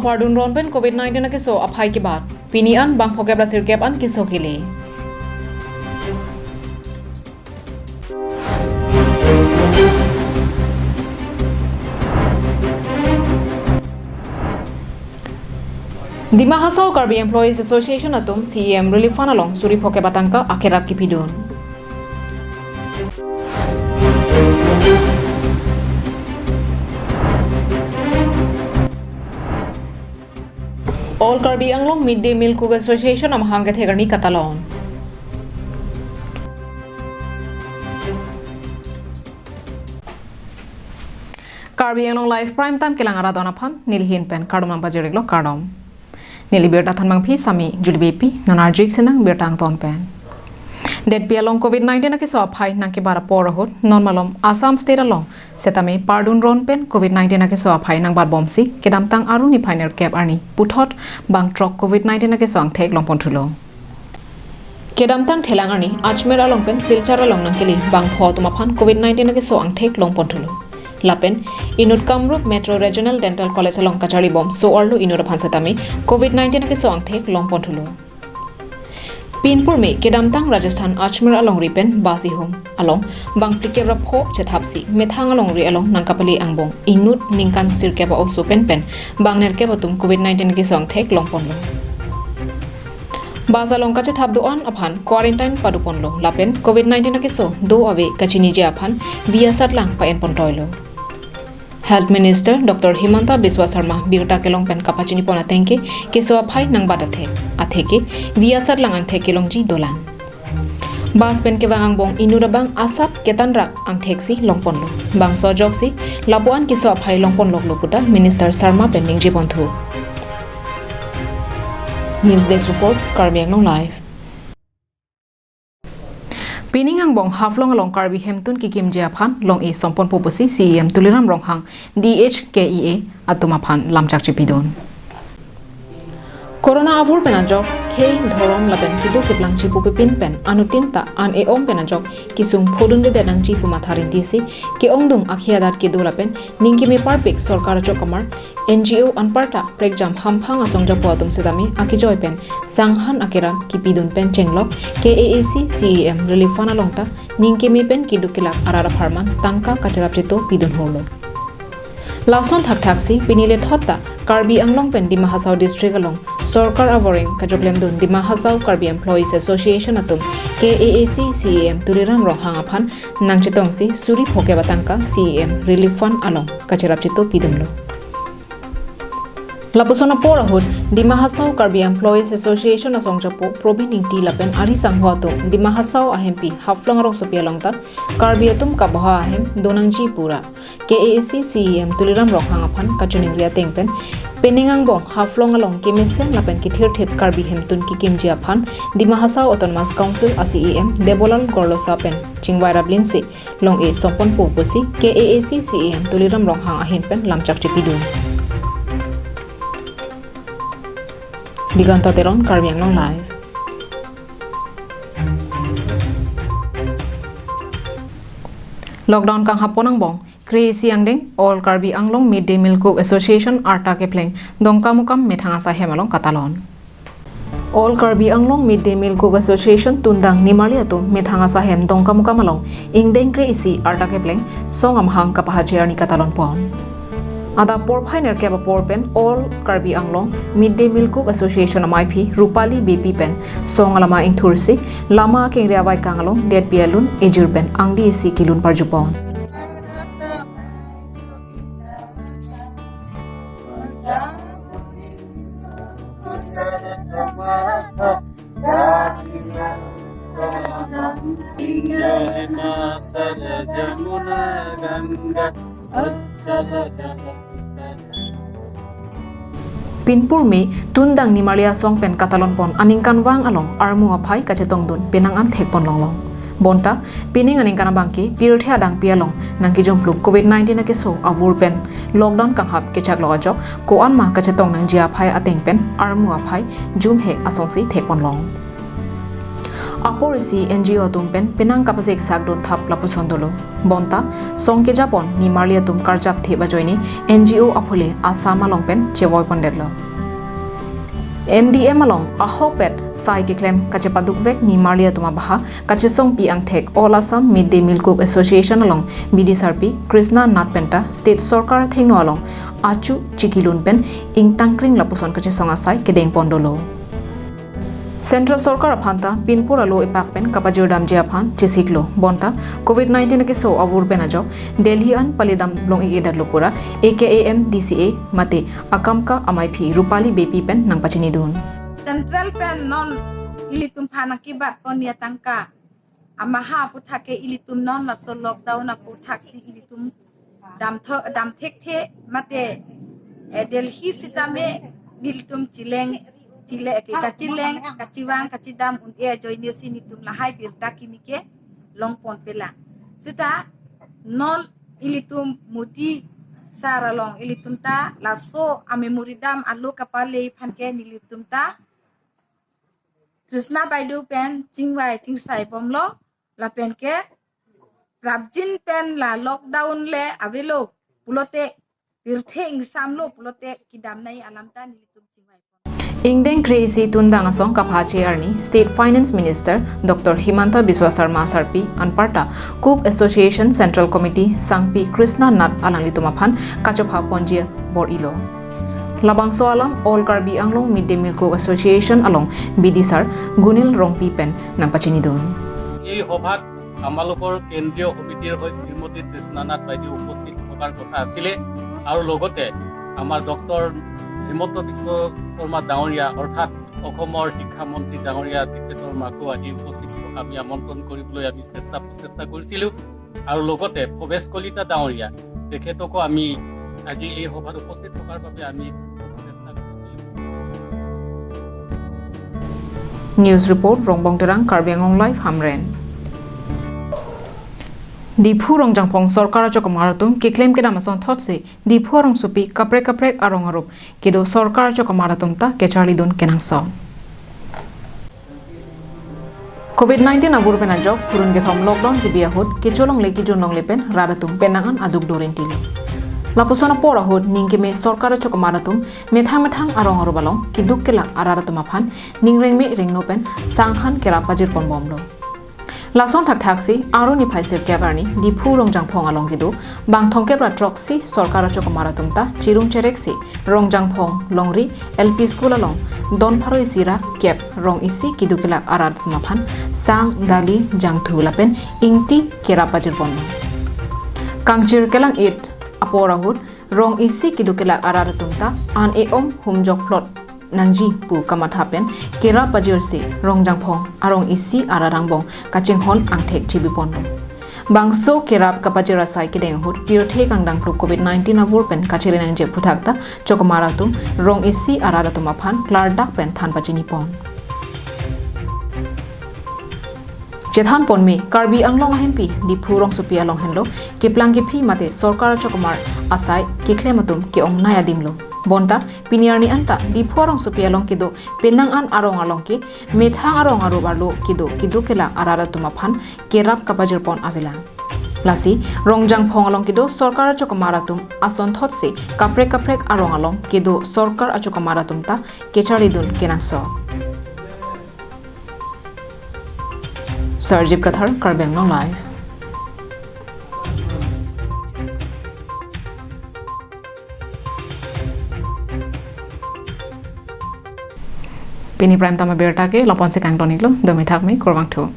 Pardun ron pen COVID-19 na kiso aphay kibat. Pinian bang pokebra sirkep an kiso kili. Di Mahasau Karbi Employees Association atum CEM Relief Fund along suri pokebatangka akerap kipidun. All Karbi Anglong Midday Meal Cook Association am hangget hegarni katalon. Karbi Anglong Live Prime Time kilang aradona pan nilhin pen kardom ang bajeriglo kardom. Nili berta than mang phi sami julibepi nanarjik senang bertang ton pen. Det pialong COVID-19 na kiso aphay nang kibara porahot normalom Assam state along setame pardun ron pen COVID-19 na kiso aphay nang barbomsi kedamtang aru ni pioneer cap arni puthot bang trok COVID-19 na kiso ang thek long ponthulo. Kedamtang thelang arni Ajmer along pen Silchar along nang kili bang pho tumaphan COVID-19 na kiso ang thek long ponthulo. Lapen Inut Kamrup Metro Regional Dental College along Kachari bom so orlo inura phansetame COVID-19 na kiso ang thek long ponthulo. Pinpur me kedamtang Rajasthan Ajmer along ripen basi home along bang tikebra pho chethapsi methang along ri along nangkapali angbong inut ningkan sirkeba osu pen bang nerkeba tum COVID-19 ki song thek longponlo basa long kache thap doan aphan quarantine paduponlo lapen COVID-19 ki so do ave kachini je aphan via satlang pa en pontoilo Health Minister Dr. Himanta Biswa Sharma birta kelong pen kapachini pona tengke keso aphai nang badathe atheke via satlang ang theke longji dolang bas pen ke bang bong inurabang asap ketanrak ang theksi longponlo bang sojoksi labuan keso aphai longpon lokloputa Minister Sharma pen ningji bonthu News Desk Report Karbi Anglong Live Pining ang bong haflong along Karbi Hemtun kikim japhan long e sompon popusi CEM tuliram ronghang DHKEA atumaphan lamchak chipidon Corona avur penajok K dhorom laben kibu kiplang chipu pipin pen anutin ta an e om penajok kisung phodun de danang chipu matharin tisi ke ongdung akhiadat ke dulapen ningkimi parpik sarkar chokamar NGO anparta pregjam hamphang asong japo atum sedami akijoy pen sanghan akera kipidun pen chenglok KAAC CEM Relief Fund alongta ningkimi pen kidukilak arara pharman tangka kacharapjito pidun holo Lason thak-thaksi pinile thotta Karbi Anglong pen Di Mahasau district along Sorkar avoring kajoblemdun Di Mahasau Karbi Employees Association atum KAAC CEM turiram rohang aphan nangchitongsi suri phoke batangka CEM Relief Fund along kacharapjito pidumlo Lapusona porahut Di Mahasau Karbi Employees Association asong japo probin ingti lapen ari sanghwa to Di Mahasau ahempi haflang arong sopialongta Karbi atum kabaha ahem donangji pura KAAC CEM tuliram rokhang aphan kachuning ria tengpen peningang bong haflong along kimisen lapen kithir thep Karbi hemtun kikimji aphan Di Mahasau Autonomous Council ACEM Debolal Gorlosa pen chingwaira blinse long e sompon poposi KAAC CEM tuliram rokhang ahen pen lamchak chipidun Diganto teron Karbi Anglong Live Lockdown kang haponang bong Krisi angdeng All Karbi Anglong Midday Meal Cook Association arta kepleng dongkamukam methangasa hemalong katalon All Karbi Anglong Midday Meal Cook Association tundang nimali atum methangasa hem dongkamukam along ingdeng krisi arta kepleng song amhang kapahajer ni katalon pon Ada porphainer keba porpen All Karbi Anglong Midday Meal Cook Association MIP Rupali BP pen songalama ingthursi lama kengria bai kangalong det pialun ejurpen angdi si kilun parjupon Pinpur me tundang ni Maria song pen katalon pon aningkan wang along armu aphai kachetong dun penangan thekpon longlong bonta pining aningkan bangki pirthe adang pialong nangki jomplu COVID-19 na keso avur pen lockdown kang hap kechak logajok ko an ma kachetong nang jia phai ateng pen armu aphai jum he asongsi thekpon long Aporisi NGO tumpen penang kapasik sagdon thap lapusondolo bonta songke japon ni marlia tum karjap theba joini NGO aphule asama longpen chewoi pondetlo MDM along ahopet sai ke claim kache padukvek ni marlia tuma baha kache song pi angthek all assam midday meal cook association along BDSRP Krishna Natpenta state sarkar thengno along achu chikilun pen ing tangkring lapuson kache song asai kedeng pondolo Central Sarkar aphanta pinpur alo ipak pen kapajir dam je aphan chisiklo bonta COVID-19 ke so avur pen ajo Delhi an palidam long igedar lokura AKAM DCA mate akamka amai phi rupali bepi pen nang pachini dun Central pen non ilitum phana kibat ponia tangka amaha puthake ilitum non la so lockdown apu thaksi ilitum dam thek the mate Delhi sitame ilitum Chile kachileng kachiwang kachidam un e joini sini tum la hai bil takimike longpon pela sita non ilitum muti saralong ilitum ta laso amemuridam alu kapale phanke nilitum ta Krishna Baidu pen chingwai chingsai pomlo la pen ke prabjin pen la lockdown le avelo pulote birthe ingsamlo pulote kidam nai alamta nilitum chingwai Ingdeng Crazy Tundang Asong Kaphache Arni State Finance Minister Dr. Himanta Biswa Sarma Sarpi Anparta Coop Association Central Committee Sangpi Krishna Nat Alangli Tumaphan Kachopha Ponjia Bor Ilo Labangso Alam All Karbi Anglong Midday Meal Cook Association along BDSR Gunil Rongpi Pen Nampachini Dun এই সভাত আমালোকৰ কেন্দ্ৰীয় সমিতিৰ হৈ শ্ৰীমতী কৃষ্ণনাথ বাইদেউ উপস্থিত থকাৰ কথা আছিলে আৰু লগতে আমাৰ ডক্টৰ হিমন্ত বিশ্ব শৰ্মা ডাঙৰীয়া অৰ্থাৎ অসমৰ শিক্ষামন্ত্ৰী ডাঙৰীয়া তেখেতৰ মাকো আজি উপস্থিত আমি আমন্ত্ৰণ কৰিবলৈ আমি চেষ্টা কৰিছিলোঁ আৰু লগতে প্ৰৱেশ কলিতা ডাঙৰীয়া তেখেতকো আমি আজি এই সভাত উপস্থিত থকাৰ বাবে আমি চেষ্টা কৰিছিলোঁ News Report Rongbong Terang Karbi Anglong Live Hamren Diphu Rongjang Pong Sarkar Chok Maratum ke claim ke damason thotse Diphu Rong Supi kaprek arong arup kedo Sarkar Chok Maratum ta ke Charlie Dun kenang so COVID-19 abur pen ajok purun ke thom lockdown ke biahut ke cholong le ki jonong lepen radatum penangan aduk dorin tilo Lapusona pora hod ningke me Sarkar Chok Maratum methang arong aru balong ki duk ke lak aradatum aphan ningreng me ringno pen sanghan kera pajir pon bomlo Lason taksi aro ni phaisir kebarni Diphu Rongjang Phong along gido bang thongke pra troxi Sarkar Chok Maratum ta chirum chereksi Rongjang Phong longri LP school along don pharoi sira kep rong isi kidukilak arat maphan sang dali jang thulapen ingti kera pajir pon Kangchir kelang 8 aporahut rong isi kidukilak aratum ta an eom humjok plot Nangji pu kamathapen kera pajirsi Rongjang Phong arong isi ararangbong kaching hon angthek chibi pondo bangso kerap kapajira sai kideng hut pirothe kangdang pro COVID-19 avur pen kachiri nang je puthakta chokomaratum rong isi araratum aphan klardak pen than pachini pon Jethan ponmi Karbi Anglong ahempi Diphu Rong Supi along henlo kiplang ki phi mate Sarkar Chokomar asai kiklematum ke ong naya dimlo bonta piniarni anta Diphu Rong Supi along kido penang an arong along ki metha arong aru barlo kido kela araratum aphan kerap kapajir pon avela Lasi Rongjang Phong along kido Sarkar Chokomaratum ason thotse kaprek arong along kido Sarkar Chokomaratum ta kechari dun kenangso Sarjib Kathar Karbi Anglong Live Pini Prime Tama Berta ke Lapon se Kangtoniklo Domi Thakmi Korwang Thu